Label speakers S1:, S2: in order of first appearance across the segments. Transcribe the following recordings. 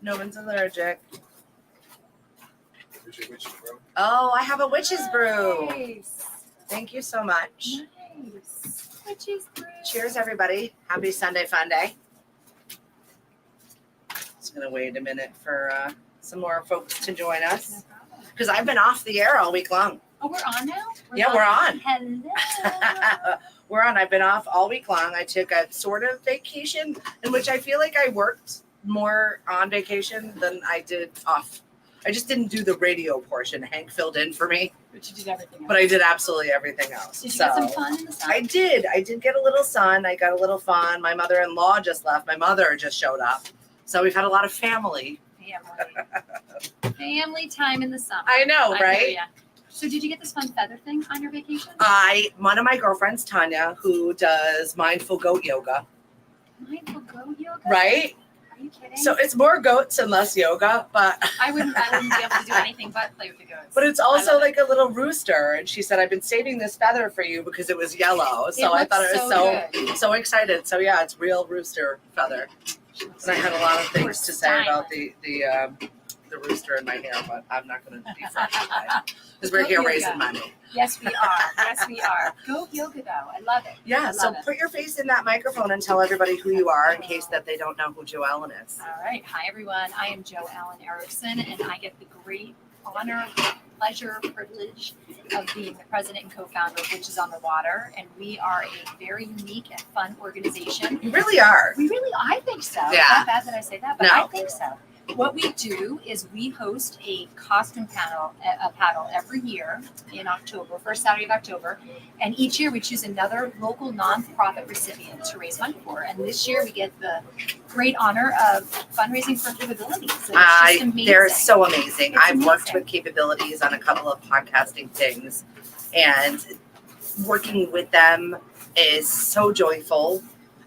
S1: No one's allergic.
S2: Here's your witch's brew.
S1: Oh, I have a witch's brew.
S3: Nice.
S1: Thank you so much.
S3: Nice. Witch's brew.
S1: Cheers, everybody. Happy Sunday Fun Day. Just going to wait a minute for some more folks to join us. Because I've been off the air all week long.
S3: Oh, we're on now?
S1: We're on.
S3: Hello.
S1: We're on. I've been off all week long. I took a sort of vacation in which I feel like I worked more on vacation than I did off. I just didn't do the radio portion. Hank filled in for me.
S3: But you did everything else.
S1: But I did absolutely everything else.
S3: Did you get some fun in the sun?
S1: I did. I did get a little sun. I got a little fun. My mother-in-law just left. My mother just showed up. So we've had a lot of family.
S3: Family time in the summer.
S1: I know,
S3: I
S1: right?
S3: hear ya. So did you get this fun feather thing on your vacation?
S1: One of my girlfriends, Tanya, who does mindful goat yoga.
S3: Mindful goat yoga?
S1: Right?
S3: Are you kidding?
S1: So it's more goats and less yoga, but
S3: I wouldn't be able to do anything but play with the goats.
S1: but it's also like a little rooster. And she said, I've been saving this feather for you because it was yellow. So I thought it was so excited. So yeah, it's real rooster feather. And I had a lot of things to say about the rooster in my hair, but I'm not going to be fresh because we're here raising money.
S3: Yes, we are. Yes, we are. Goat yoga, though. I love it.
S1: Yeah, so put your face in that microphone and tell everybody who you are in case that they don't know who Joe Allen is.
S3: All right. Hi, everyone. I am Joe Allen Erickson, and I get the great honor, pleasure, privilege of being the president and co-founder of Witches on the Water. And we are a very unique and fun organization.
S1: You really are.
S3: I think so.
S1: Yeah.
S3: It's not bad that I say that, but
S1: No.
S3: I think so. What we do is we host a costume paddle every year in October, first Saturday of October. And each year we choose another local nonprofit recipient to raise money for. And this year we get the great honor of fundraising for Capabilities. So it's just amazing.
S1: They're so amazing.
S3: It's
S1: I've worked
S3: amazing.
S1: with Capabilities on a couple of podcasting things, and working with them is so joyful,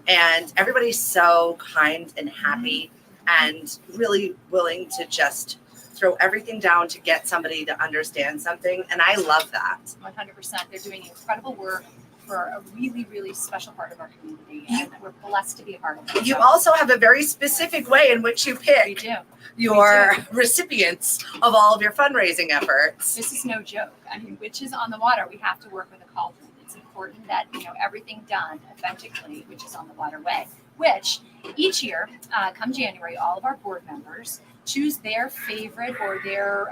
S1: and everybody's so kind and happy and really willing to just throw everything down to get somebody to understand something. And I love that.
S3: 100%. They're doing incredible work for a really, really special part of our community. And we're blessed to be a part of it.
S1: You also have a very specific way in which you
S3: We
S1: pick
S3: do.
S1: your recipients of all of your fundraising efforts.
S3: This is no joke. I mean, Witches on the Water, we have to work with a cauldron. It's important that, everything done authentically, Witches on the Water way, which each year, come January, all of our board members choose their favorite or their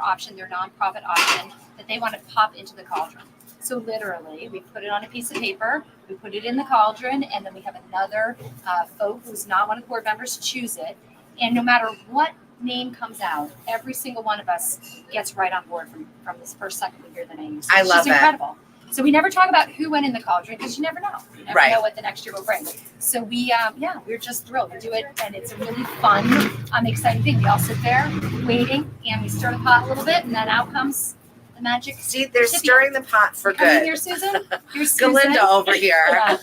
S3: option, their nonprofit option that they want to pop into the cauldron. So literally, we put it on a piece of paper, we put it in the cauldron, and then we have another folk who's not one of the board members choose it. And no matter what name comes out, every single one of us gets right on board from this first second we hear the name. So
S1: I
S3: it's
S1: love
S3: just
S1: it.
S3: Incredible. So we never talk about who went in the cauldron because you never know. You never
S1: Right.
S3: know what the next year will bring. So we're just thrilled to do it, and it's a really fun, exciting thing. We all sit there waiting, and we stir the pot a little bit, and then out comes the magic.
S1: See, they're stirring the pot for
S3: Come in
S1: good.
S3: here, Susan. Here's Susan.
S1: Galinda over here.
S3: Yeah.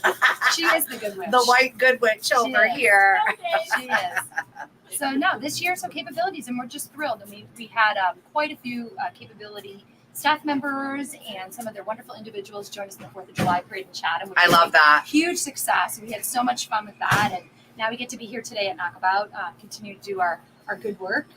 S3: She is the good witch.
S1: The white good witch over
S3: is.
S1: here.
S3: She is. So no, this year, Capabilities, and we're just thrilled. And we had quite a few Capability staff members and some of their wonderful individuals join us in the 4th of July parade in Chatham. Which
S1: I
S3: was
S1: love
S3: a
S1: that.
S3: Huge success. We had so much fun with that, and now we get to be here today at Knockabout, continue to do our good work,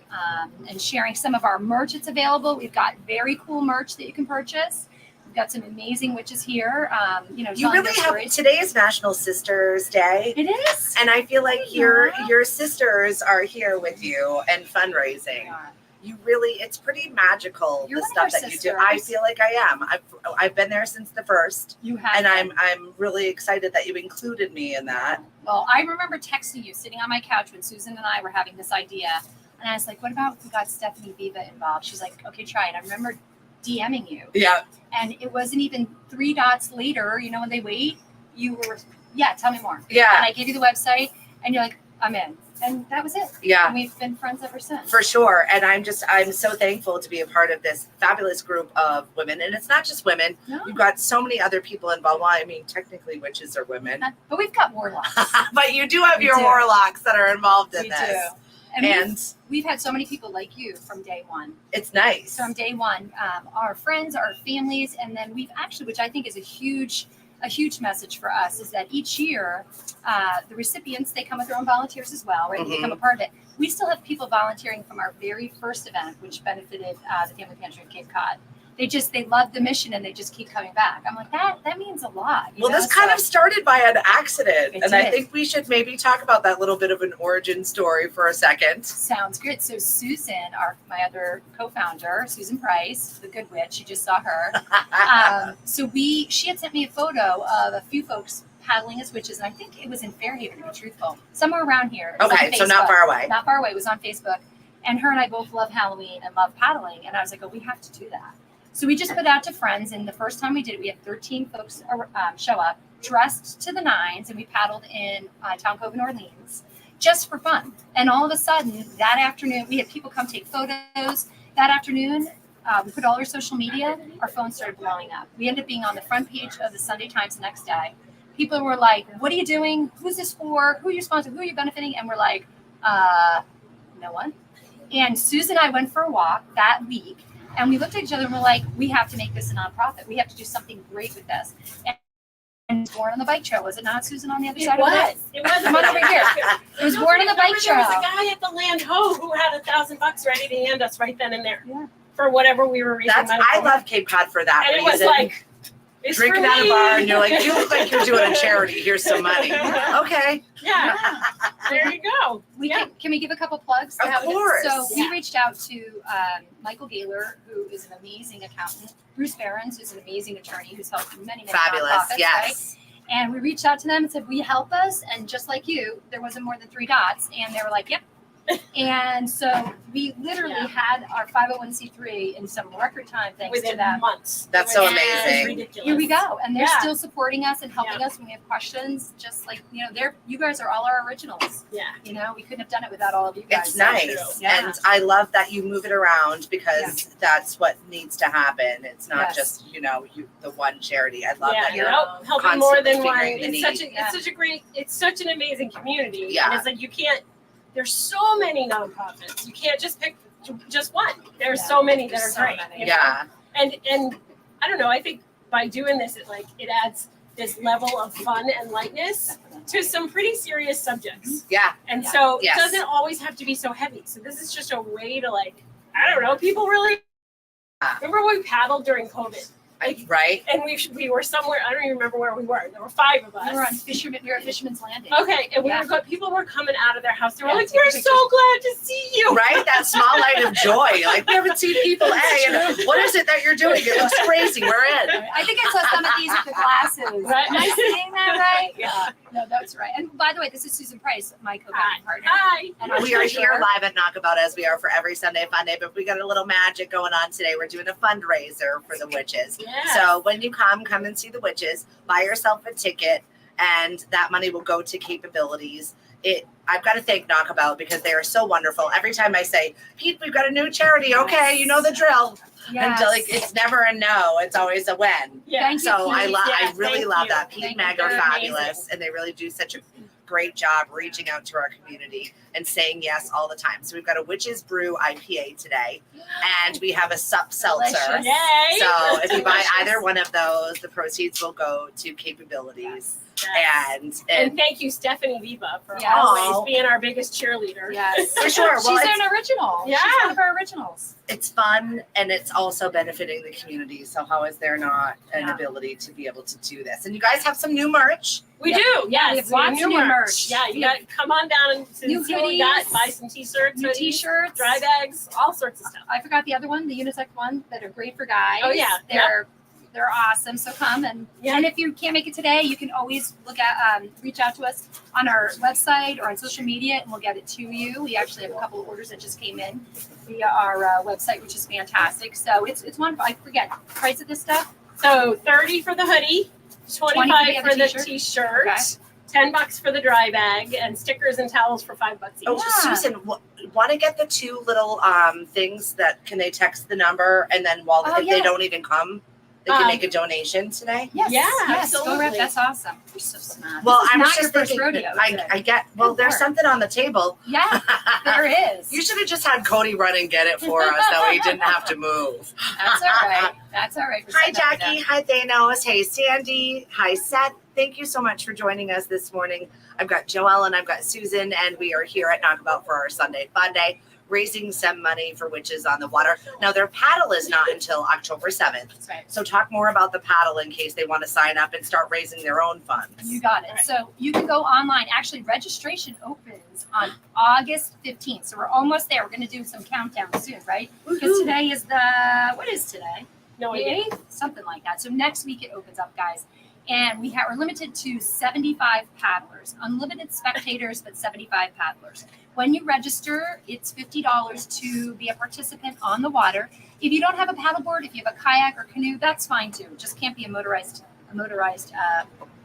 S3: and sharing some of our merch that's available. We've got very cool merch that you can purchase. We've got some amazing witches here.
S1: You
S3: telling
S1: really
S3: their
S1: have.
S3: stories.
S1: Today is National Sisters Day,
S3: It is.
S1: and I feel like
S3: Yeah.
S1: your sisters are here with you and fundraising.
S3: Yeah.
S1: You really, it's pretty magical.
S3: You're
S1: the
S3: one of
S1: stuff
S3: our
S1: that you do. I
S3: sisters.
S1: feel like I am. I've been there since the first,
S3: You have.
S1: and
S3: been.
S1: I'm really excited that you included me in that.
S3: Well, I remember texting you sitting on my couch when Susan and I were having this idea. And I was like, what about if we got Stephanie Viva involved? She's like, okay, try it. I remember DMing you.
S1: Yeah.
S3: And it wasn't even 3 dots later, when they wait, you were, tell me more.
S1: Yeah.
S3: And I gave you the website, and you're like, I'm in. And that was it.
S1: Yeah.
S3: And we've been friends ever since.
S1: For sure. And I'm so thankful to be a part of this fabulous group of women. And it's not just women.
S3: No.
S1: You've got so many other people involved. Well, I mean, technically witches are women.
S3: But we've got warlocks.
S1: But you do have
S3: We
S1: your
S3: do.
S1: warlocks that are involved in
S3: We
S1: this.
S3: do. And
S1: And
S3: we've had so many people like you from day one.
S1: it's nice.
S3: From day one, our friends, our families, and then we've actually, which I think is a huge message for us, is that each year the recipients, they come with their own volunteers as well, right? They become a part of it. we still have people volunteering from our very first event, which benefited the Family Pantry of Cape Cod. They love the mission and they just keep coming back. I'm like, that means a lot.
S1: Well, this kind of started by an accident.
S3: It
S1: And I
S3: did.
S1: think we should maybe talk about that little bit of an origin story for a second.
S3: Sounds good. So Susan, my other co-founder, Susan Price, the good witch, you just saw her. She had sent me a photo of a few folks paddling as witches, and I think it was in Fairhaven, to be truthful, somewhere around here. It was
S1: Okay,
S3: on
S1: so not
S3: Facebook.
S1: far away.
S3: Not far away. It was on Facebook. And her and I both love Halloween and love paddling. And I was like, oh, we have to do that. So we just put out to friends. And the first time we did it, we had 13 folks show up dressed to the nines. And we paddled in Town Cove in Orleans just for fun. And all of a sudden, that afternoon, we had people come take photos. That afternoon, we put all our social media. Our phones started blowing up. We ended up being on the front page of the Sunday Times the next day. People were like, what are you doing? Who's this for? Who are you sponsoring? Who are you benefiting? And we're like, no one. And Susan and I went for a walk that week, and we looked at each other and we're like, we have to make this a nonprofit. We have to do something great with this. And it was born on the bike trail, was it not, Susan, on the other side of it?
S2: It was.
S3: Come on over here. It was born on the bike
S2: There
S3: trail.
S2: was a guy at the Land Ho who had $1,000 ready to hand us right then and there.
S3: Yeah.
S2: For whatever we were raising money
S1: I
S2: for.
S1: love Cape Cod for that
S2: And it was
S1: reason.
S2: like, it's
S1: Drinking
S2: for
S1: at a
S2: me.
S1: bar and you're like, you look like you're doing a charity. Here's some money. Okay.
S2: Yeah, there you go.
S3: Can we give a couple plugs?
S1: Of course.
S3: So
S2: Yeah.
S3: we reached out to Michael Gaylor, who is an amazing accountant. Bruce Behrens, who's an amazing attorney who's helped many
S1: Fabulous.
S3: nonprofits, right?
S1: Yes.
S3: And we reached out to them and said, will you help us? And just like you, there wasn't more than 3 dots. And they were like, yep. And so we literally had our 501c3 in some record time, thanks to
S2: Within
S3: them.
S2: months.
S1: That's so
S2: It was
S1: amazing.
S2: ridiculous.
S3: Here we go. And they're
S2: Yeah.
S3: still supporting us and helping us when we have questions. Just like, you guys are all our originals.
S2: Yeah.
S3: We couldn't have done it without all of you guys.
S1: It's
S2: so
S1: nice.
S2: true.
S3: Yeah.
S1: And I love that you move it around because that's what needs to happen. It's not
S3: Yes.
S1: just, the one charity. I love that
S2: Yeah,
S1: you're
S2: helping more than
S1: constantly
S2: one.
S1: figuring the
S2: It's such an amazing community.
S1: Yeah.
S2: And it's like there's so many nonprofits. You can't just pick just one. There's so many that are
S3: There's so
S2: great.
S3: many.
S2: you know?
S1: Yeah.
S2: And I don't know, I think by doing this it adds this level of fun and lightness to some pretty serious subjects.
S1: Yeah.
S2: And
S3: Yeah.
S2: so
S1: Yes.
S2: it doesn't always have to be so heavy. So this is just a way to I don't know, people really remember when we paddled during COVID?
S1: Right.
S2: And we were somewhere, I don't even remember where we were. There were 5 of us.
S3: We were at Fisherman's Landing.
S2: Okay, and
S3: Yeah.
S2: people were coming out of their house. They were
S3: Yeah,
S2: like,
S3: taking
S2: "We're
S3: pictures.
S2: so glad to see you."
S1: Right? That small light of joy. Like, we haven't seen people. Hey, and what is it that you're doing? It looks crazy. We're in.
S3: I think I saw some of these with the glasses.
S2: Right.
S3: Am I saying that right?
S2: Yeah.
S3: No, that's right. And by the way, this is Susan Price, my co-founding partner.
S2: Hi.
S3: And our
S1: We are
S3: treasurer.
S1: here live at Knockabout as we are for every Sunday Fun Day, but we got a little magic going on today. We're doing a fundraiser for the witches.
S2: Yeah.
S1: So when you come and see the witches, buy yourself a ticket, and that money will go to Capabilities. I've got to thank Knockabout because they are so wonderful. Every time I say, Pete, we've got a new charity. Okay, you know the drill.
S3: Yes.
S1: And it's never a no. It's always a win.
S2: Yeah.
S3: Thank you,
S1: So I
S3: Pete.
S1: I
S2: Yes,
S1: really
S2: thank
S1: love
S2: you.
S1: that. Pete
S3: Thank
S1: and Meg
S3: you.
S1: are
S2: They're
S1: fabulous,
S2: amazing.
S1: and they really do such a great job reaching out to our community and saying yes all the time. So we've got a Witches Brew IPA today, and we have a sup seltzer.
S3: Delicious.
S2: Yay.
S1: So if you buy
S3: Delicious.
S1: either one of those, the proceeds will go to Capabilities.
S2: Yes.
S1: And
S2: And thank you, Stephanie Viva, for
S3: Yes.
S2: always being our biggest cheerleader.
S3: Yes.
S1: for sure. Well,
S3: She's
S1: it's,
S3: an original.
S2: Yeah.
S3: She's one of our originals.
S1: it's fun, and it's also benefiting the community. So how is there not an
S3: Yeah.
S1: ability to be able to do this? And you guys have some new merch.
S2: We
S3: Yeah.
S2: do,
S3: Yeah,
S2: yes.
S3: we have lots of new merch.
S2: Yeah, you
S3: We
S2: got to come on down to
S3: new
S2: see what we got.
S3: hoodies,
S2: Buy some t-shirts,
S3: New
S2: hoodies,
S3: t-shirts.
S2: dry bags, all sorts of stuff.
S3: I forgot the other one, the unisex one that are great for guys.
S2: Oh, yeah.
S3: They're awesome. So come and
S2: Yeah.
S3: and if you can't make it today, you can always reach out to us on our website or on social media, and we'll get it to you. We actually have a couple of orders that just came in via our website, which is fantastic. So it's wonderful. I forget price of this stuff.
S2: So 30 for the hoodie, 25
S3: other
S2: for the
S3: t-shirt.
S2: t-shirt,
S3: Okay.
S2: $10 for the dry bag, and stickers and towels for $5 each.
S1: Oh,
S3: Yeah.
S1: Susan, want to get the 2 little things that can they text the number, and then if they
S3: yeah.
S1: don't even come, they can make a donation today?
S3: Yes.
S2: Yeah,
S3: yes. Go
S2: absolutely.
S3: right. That's awesome. You're so smart.
S1: Well,
S3: This is
S1: I was
S3: not your
S1: just
S3: first
S1: thinking.
S3: rodeo. is it?
S1: I get. Well,
S3: Good
S1: there's
S3: work.
S1: something on the table.
S3: Yeah, there is.
S1: You should have just had Cody run and get it for us, that way you didn't have to move.
S3: That's all right. That's all right.
S1: Hi, Jackie. Hi, Thanos. Hey, Sandy. Hi, Seth. thank you so much for joining us this morning. I've got Joelle and I've got Susan, and we are here at Knockabout for our Sunday Fun Day, raising some money for Witches on the Water. Now, their paddle is not until October 7th.
S3: That's right.
S1: So talk more about the paddle in case they want to sign up and start raising their own funds.
S3: You got it.
S2: Right.
S3: So you can go online. Actually, registration opens on August 15th. So we're almost there. We're going to do some countdown soon, right? Because today is what is today?
S2: No
S3: The
S2: idea.
S3: 8th? Something like that. So next week it opens up, guys. And we're limited to 75 paddlers, unlimited spectators, but 75 paddlers. When you register, it's $50 to be a participant on the water. If you don't have a paddleboard, if you have a kayak or canoe, that's fine too. It just can't be a motorized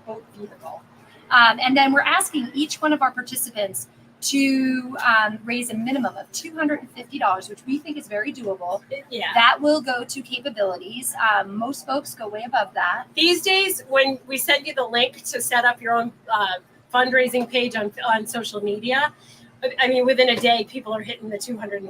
S3: boat vehicle. And then we're asking each one of our participants to raise a minimum of $250, which we think is very doable.
S2: Yeah.
S3: That will go to capabilities. Most folks go way above that.
S2: These days, when we send you the link to set up your own fundraising page on social media, I mean, within a day, people are hitting the $250.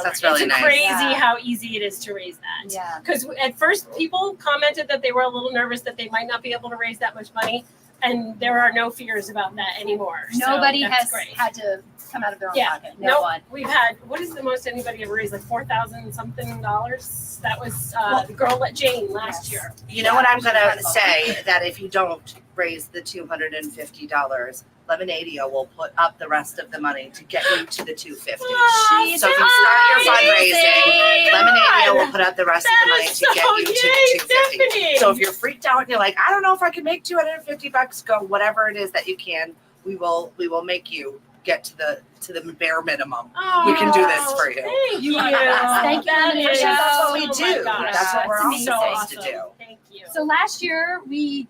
S1: That's really
S2: it's
S1: nice.
S2: crazy
S3: Yeah.
S2: how easy it is to raise that.
S3: Yeah.
S2: Because at first, people commented that they were a little nervous that they might not be able to raise that much money, and there are no fears about that anymore.
S3: Nobody
S2: so that's
S3: has
S2: great.
S3: had to come out of their own
S2: Yeah.
S3: pocket. No
S2: Nope.
S3: one.
S2: We've had, what is the most anybody ever raised? Like $4,000 something dollars? That was the girl at Jane last year.
S1: You know what I'm going to
S3: Incredible.
S1: say? That if you don't raise the $250, Lemonadio will put up the rest of the money to get you to the $250.
S3: She's
S1: So if you start your fundraising,
S3: amazing.
S1: Lemonadio will put up the rest of the money to get you to the $250.
S2: Stephanie.
S1: So if you're freaked out and you're like, I don't know if I can make $250, go whatever it is that you can. We will make you get to the bare minimum. We can do this for you.
S2: Thank
S3: You
S2: you.
S3: are the best. Thank you,
S2: That
S3: Lemonade.
S2: is-
S1: That's what we
S2: oh my
S1: do.
S2: gosh.
S1: That's what we're all
S3: It's
S1: supposed to
S2: amazing.
S1: do.
S2: Thank you.
S3: So last year we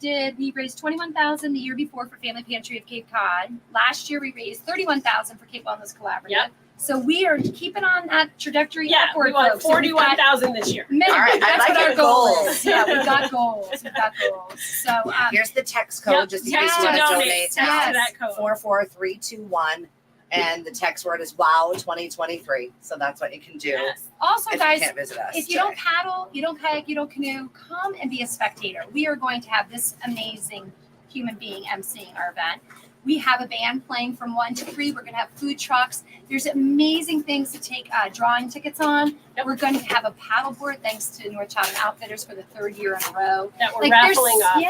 S3: raised $21,000 the year before for Family Pantry of Cape Cod. Last year we raised $31,000 for Cape Wellness Collaborative.
S2: Yep.
S3: So we are keeping on that trajectory
S2: Yeah,
S3: upward,
S2: we want
S3: folks. And we've got
S2: 41,000 this year.
S3: minimum.
S1: All right, I
S3: That's
S1: like
S3: what our
S1: your
S3: goal
S1: goals.
S3: is. Yeah, we've got goals. We've got goals. So
S1: Here's the text code,
S2: Yep,
S1: just in
S2: text
S1: case you
S3: to
S1: want to
S3: donate.
S1: donate.
S2: Text
S3: Yes.
S2: to that code.
S1: 44321, and the text word is WOW 2023. So that's what you can do
S2: Yes.
S3: also,
S1: if
S3: guys,
S1: you can't visit us.
S3: if you don't paddle, you don't kayak, you don't canoe, come and be a spectator. We are going to have this amazing human being emceeing our event. We have a band playing from 1 to 3. We're going to have food trucks. There's amazing things to take drawing tickets on.
S2: Yep.
S3: We're going to have a paddleboard thanks to North Chatham Outfitters for the 3rd year in a row.
S2: That we're
S3: Like,
S2: raffling
S3: there's-
S2: off.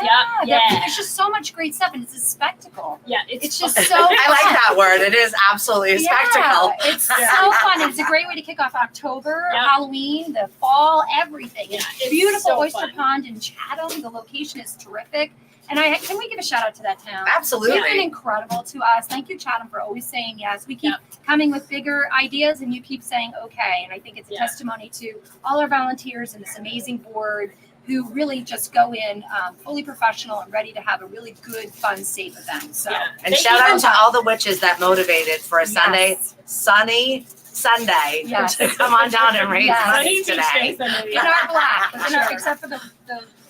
S2: Yeah.
S3: There's just so much great stuff, and it's a spectacle.
S2: Yeah.
S3: It's just so
S1: I like
S3: fun.
S1: that word. It is absolutely a spectacle.
S3: Yeah, it's so fun. It's a great way to kick off October,
S2: Yep.
S3: Halloween, the fall, everything.
S2: Yeah,
S3: It's
S2: it's
S3: beautiful
S2: so
S3: Oyster
S2: fun.
S3: Pond in Chatham. The location is terrific. And can we give a shout out to that town?
S1: Absolutely.
S3: They've been incredible to us. Thank you, Chatham, for always saying yes. We keep
S2: Yep.
S3: coming with bigger ideas, and you keep saying okay. And I think it's a
S2: Yeah.
S3: testimony to all our volunteers and this amazing board who really just go in fully professional and ready to have a really good, fun, safe event. So.
S2: Yeah.
S1: And
S2: They
S1: shout
S2: even-
S1: out to all the witches that motivated for a
S3: Yes.
S1: sunny Sunday
S3: Yes.
S1: to come on down and raise
S3: Yes.
S1: money
S2: Sunny beach
S1: today.
S2: days, I mean.
S3: In our black,
S2: For sure.
S3: except for the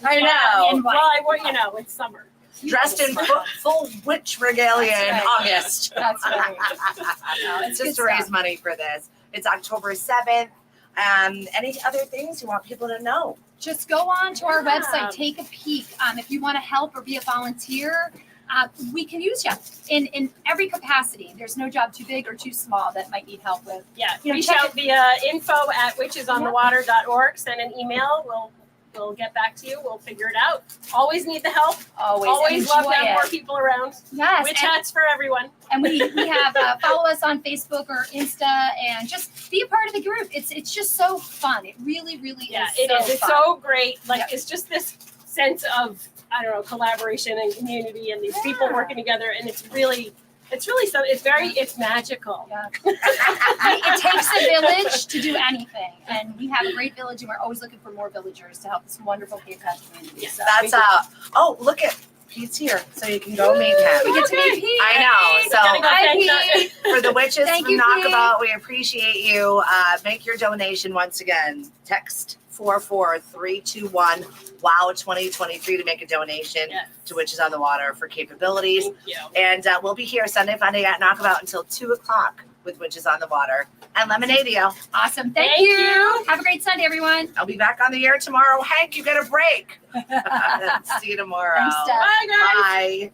S1: I know.
S3: in white.
S2: Well, it's summer.
S1: Dressed in full witch regalia
S3: That's
S1: in
S3: right.
S1: August.
S3: That's right. No, it's
S1: Just
S3: good
S1: to raise
S3: stuff.
S1: money for this. It's October 7th. Any other things you want people to know?
S3: Just go on to our
S2: Yeah.
S3: website, take a peek. If you want to help or be a volunteer, we can use you in every capacity. There's no job too big or too small that might need help with.
S2: Yeah.
S3: You know,
S2: Reach
S3: check
S2: out via info@witchesonthewater.org. Send an email. We'll get back to you. We'll figure it out. Always need the help. Always love to have more people around.
S3: Yes,
S2: Witch hats for everyone.
S3: and we have follow us on Facebook or Insta, and just be a part of the group. It's just so fun. It really, really
S2: Yeah,
S3: is.
S2: it is. It's
S3: fun.
S2: so great. Like
S3: Yep.
S2: it's just this sense of collaboration and community and these people
S3: Yeah.
S2: working together, and it's really so. It's magical.
S3: Yeah. It takes a village to do anything, and we have a great village, and we're always looking for more villagers to help this wonderful Cape Cod community.
S2: Yeah.
S3: So
S1: That's oh, look at Pete's here, so you can go meet
S3: we
S1: him.
S3: get to meet Pete.
S1: I know. So
S2: Gotta go
S3: Hi,
S2: thank
S3: Pete.
S1: for the witches
S3: Thank
S1: from
S3: you, Pete.
S1: Knockabout, we appreciate you. Make your donation once again. Text 44321 WOW 2023 to make a donation
S2: Yes.
S1: to Witches on the Water for capabilities.
S2: Thank you.
S1: And we'll be here Sunday, Funday at Knockabout until 2 o'clock with Witches on the Water and Lemonadio.
S3: Awesome. Thank
S2: Thank
S3: you.
S2: you.
S3: Have a great Sunday, everyone.
S1: I'll be back on the air tomorrow. Hank, you get a break. See you tomorrow.
S3: Thanks, Steph.
S2: Bye, guys.
S1: Bye.